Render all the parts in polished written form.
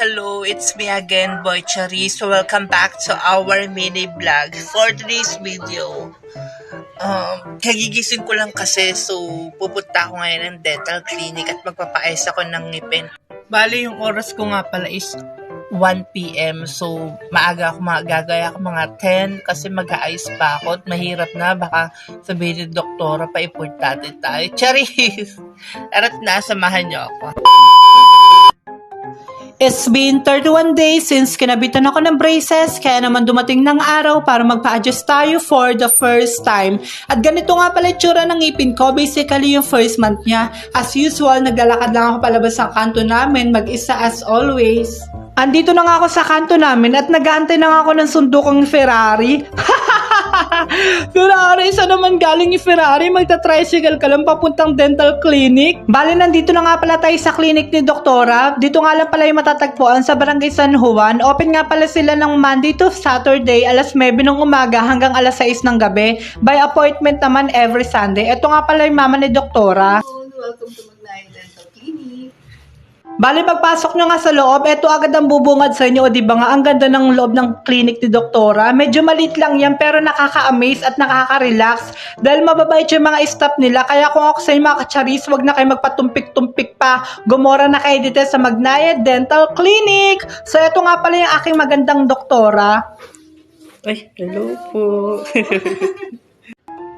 hello, it's me again, Boy Charis. So welcome back to our mini vlog. For today's video, kagigising ko lang kasi, so pupunta ako ngayon ng dental clinic at magpapaayos ako ng ngipin. Bali, yung oras ko nga pala is 1 p.m. So, maaga ako gagaya ako mga 10 kasi mag-aayos pa ako at mahirap na. Baka sabihin ni doktora pa importante tayo. Charis! Arat na, samahan niyo ako. It's been 31 days since kinabitan ako ng braces, kaya naman dumating ng araw para magpa-adjust tayo for the first time. At ganito nga pala itsura ng ngipin ko, basically yung first month niya. As usual, naglalakad lang ako palabas sa kanto namin, mag-isa as always. Andito na nga ako sa kanto namin at nag-aantay na nga ako ng sundo kong Ferrari. Ferrari, isa naman galing yung Ferrari, magta-tricycle ka lang papuntang dental clinic. Bali, nandito na nga pala tayo sa clinic ni Doktora. Dito nga lang pala yung matatagpuan sa Barangay San Juan. Open nga pala sila ng Monday to Saturday, alas 9 ng umaga hanggang alas 6 ng gabi. By appointment naman every Sunday. Ito nga pala yung mama ni Doktora. Welcome to Magnayan Dental Clinic. Bali, pagpasok nyo nga sa loob, eto agad ang bubungad sa inyo. O diba nga, ang ganda ng loob ng clinic ni Doktora. Medyo maliit lang yan, pero nakaka-amaze at nakaka-relax. Dahil mababait yung mga staff nila. Kaya kung ako sa inyo mga kacharis, wag na kayo magpatumpik-tumpik pa. Gumora na kayo dito sa Magnayan Dental Clinic. So, eto nga pala yung aking magandang Doktora. Ay, hello po.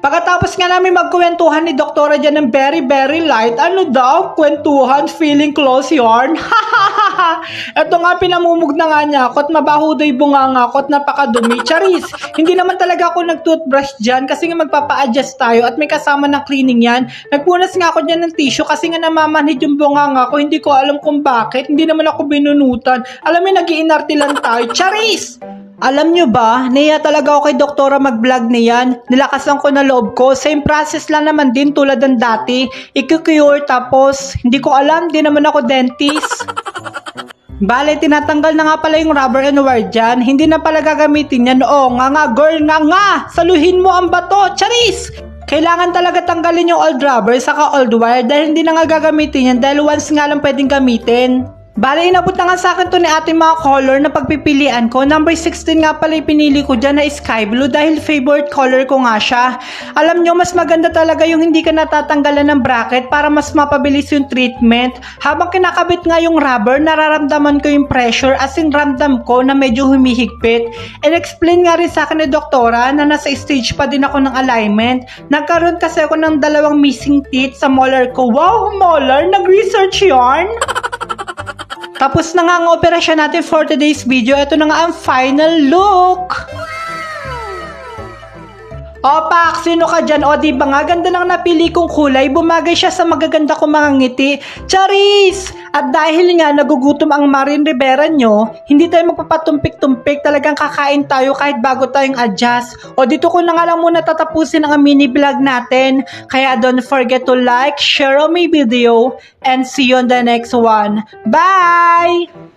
Pagkatapos nga namin magkwentuhan ni Doktora dyan ng very, very light, ano daw? Kwentuhan, feeling close yarn? Ito nga, pinamumug na nga niya ako at mabaho daw yung bunganga ako at napakadumi. Charis, hindi naman talaga ako nag-toothbrush dyan kasi nga magpapa-adjust tayo at may kasama ng cleaning yan. Nagpunas nga ako dyan ng tissue kasi nga namamanhid yung bunganga ko. Hindi ko alam kung bakit. Hindi naman ako binunutan. Alam mo, nag-iinarte lang tayo. Charis! Alam nyo ba, naiya talaga ako kay Doktora mag-vlog niyan. Nilakasan ko na loob ko. Same process lang naman din tulad ng dati. I-cure tapos hindi ko alam, di naman ako dentist. Bale, tinatanggal na nga pala yung rubber and wire dyan. Hindi na pala gagamitin yan. Oo, nga girl, nga. Saluhin mo ang bato. Charis! Kailangan talaga tanggalin yung old rubber saka old wire dahil hindi na nga gagamitin yan dahil once nga lang pwedeng gamitin. Bale, inabot na nga sa akin to ni ating mga color na pagpipilian ko. Number 16 nga pala yung pinili ko dyan na sky blue dahil favorite color ko nga siya. Alam nyo, mas maganda talaga yung hindi ka natatanggalan ng bracket para mas mapabilis yung treatment. Habang kinakabit nga yung rubber, nararamdaman ko yung pressure as in ramdam ko na medyo humihigpit. And explain nga rin sa akin ni Doktora na nasa stage pa din ako ng alignment. Nagkaroon kasi ako ng 2 missing teeth sa molar ko. Wow, molar! Nag-research yarn! Tapos na nga ang operasyon natin for today's video. Ito na nga ang final look. O, Pak, sino ka dyan? O, diba nga, ganda ng napili kong kulay. Bumagay siya sa magaganda kong mga ngiti. Charis! At dahil nga nagugutom ang Marin Rivera nyo, hindi tayo magpapatumpik-tumpik. Talagang kakain tayo kahit bago tayong adjust. O, dito ko na nga lang muna tatapusin ang mini vlog natin. Kaya don't forget to like, share my video, and see you on the next one. Bye!